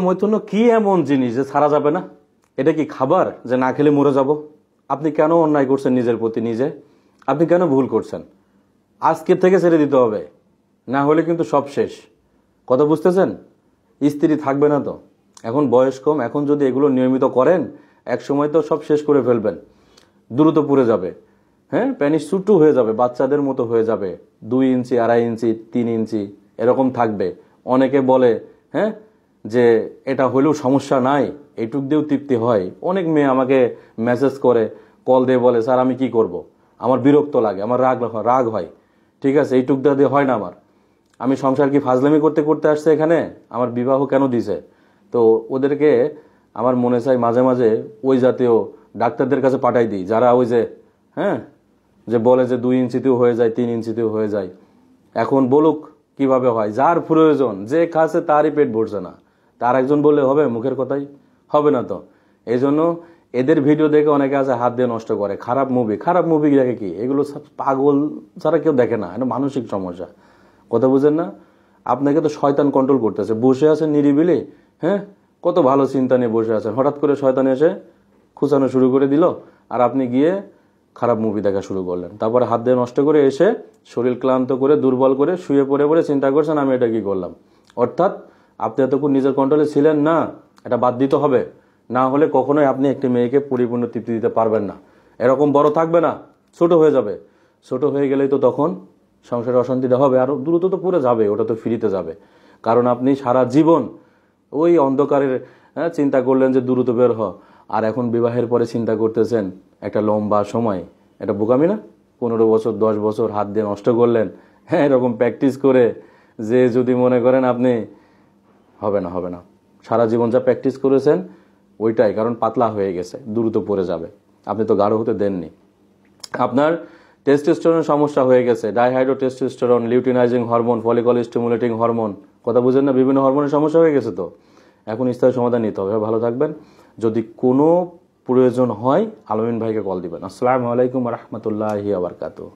মৈথুন্য কি এমন জিনিস যে ছাড়া যাবে না? এটা কি খাবার যে না খেলে মরে যাব? আপনি কেন অন্যায় করছেন নিজের প্রতি নিজে? আপনি কেন ভুল করছেন? আজকে থেকে ছেড়ে দিতে হবে, না হলে কিন্তু সব শেষ। কথা বুঝতেছেন? স্ত্রী থাকবে না তো, এখন বয়স কম, এখন যদি এগুলো নিয়মিত করেন এক সময় তো সব শেষ করে ফেলবেন, দ্রুত পুড়ে যাবে। হ্যাঁ, প্যানিস ছোট্ট হয়ে যাবে, বাচ্চাদের মতো হয়ে যাবে, 2 ইঞ্চি 2.5 ইঞ্চি 3 ইঞ্চি এরকম থাকবে। অনেকে বলে হ্যাঁ যে এটা হলেও সমস্যা নাই, এইটুক দিয়েও তৃপ্তি হয়। অনেক মেয়ে আমাকে মেসেজ করে, কল দিয়ে বলে, স্যার আমি কি করব, আমার বিরক্ত লাগে, আমার রাগ হয়। ঠিক আছে, এইটুক দিয়ে হয় না আমার, আমি সংসার কি ফাজলামি করতে করতে আসছে এখানে? আমার বিবাহ কেন দিছে? তো ওদেরকে আমার মনে চাই মাঝে মাঝে ওই জাতীয় ডাক্তারদের কাছে পাঠাই দিই, যারা ওই যে হ্যাঁ যে বলে যে 2 ইঞ্চিতেও হয়ে যায়, 3 ইঞ্চিতেও হয়ে যায়। এখন বলুক কিভাবে হয়, যার প্রয়োজন, যে খাচ্ছে তারই পেট ভরছে না, তার একজন বললে হবে? মুখের কথাই হবে না তো। এই জন্য এদের ভিডিও দেখে অনেকে আছে হাত দিয়ে নষ্ট করে। খারাপ মুভি দেখে কি? এগুলো পাগল ছাড়া কেউ দেখে না, এটা মানসিক সমস্যা। কথা বুঝেন না? আপনাকে তো শয়তান কন্ট্রোল করতেছে, বসে আছেন নিরিবিলি, হ্যাঁ কত ভালো চিন্তা নিয়ে বসে আছেন, হঠাৎ করে শয়তান এসে খুঁচানো শুরু করে দিল, আর আপনি গিয়ে খারাপ মুভি দেখা শুরু করলেন। তারপরে হাত দিয়ে নষ্ট করে এসে শরীর ক্লান্ত করে দুর্বল করে শুয়ে পড়ে পড়ে চিন্তা করছেন আমি এটা কি করলাম। অর্থাৎ আপনি এতক্ষণ নিজের কন্ট্রোলে ছিলেন না, এটা বাদ দিতে হবে। না হলে কখনোই আপনি একটি মেয়েকে পরিপূর্ণ তৃপ্তি দিতে পারবেন না। এরকম বড় থাকবে না, ছোট হয়ে যাবে। ছোট হয়ে গেলেই তো তখন সংসারে অশান্তিটা হবে, আর দ্রুত তো পুরো যাবে, ওটা তো ফ্রিতে যাবে। কারণ আপনি সারা জীবন ওই অন্ধকারের চিন্তা করলেন যে দ্রুত বের হ, আর এখন বিবাহের পরে চিন্তা করতেছেন একটা লম্বা সময়। এটা বোকামি না? 15 বছর 10 বছর হাত দিয়ে নষ্ট করলেন, হ্যাঁ এরকম প্র্যাকটিস করে। যে যদি মনে করেন আপনি হবে না, সারা জীবন যা প্র্যাকটিস করেছেন ওইটাই, কারণ পাতলা হয়ে গেছে, দ্রুত পড়ে যাবে। আপনি তো গাঢ় হতে দেননি। আপনার টেস্টোস্টেরন সমস্যা হয়ে গেছে, dihydrotestosterone, luteinising hormone, follicle stimulating hormone, কথা বুঝেন না? বিভিন্ন হরমোনের সমস্যা হয়ে গেছে। তো এখন স্থায়ী সমাধান নিতে হবে। ভালো থাকবেন। যদি কোনো প্রয়োজন হয় আলমিন ভাইকে কল দিবেন। আসসালামু আলাইকুম ওয়া রাহমাতুল্লাহি ওয়া বারাকাতুহু।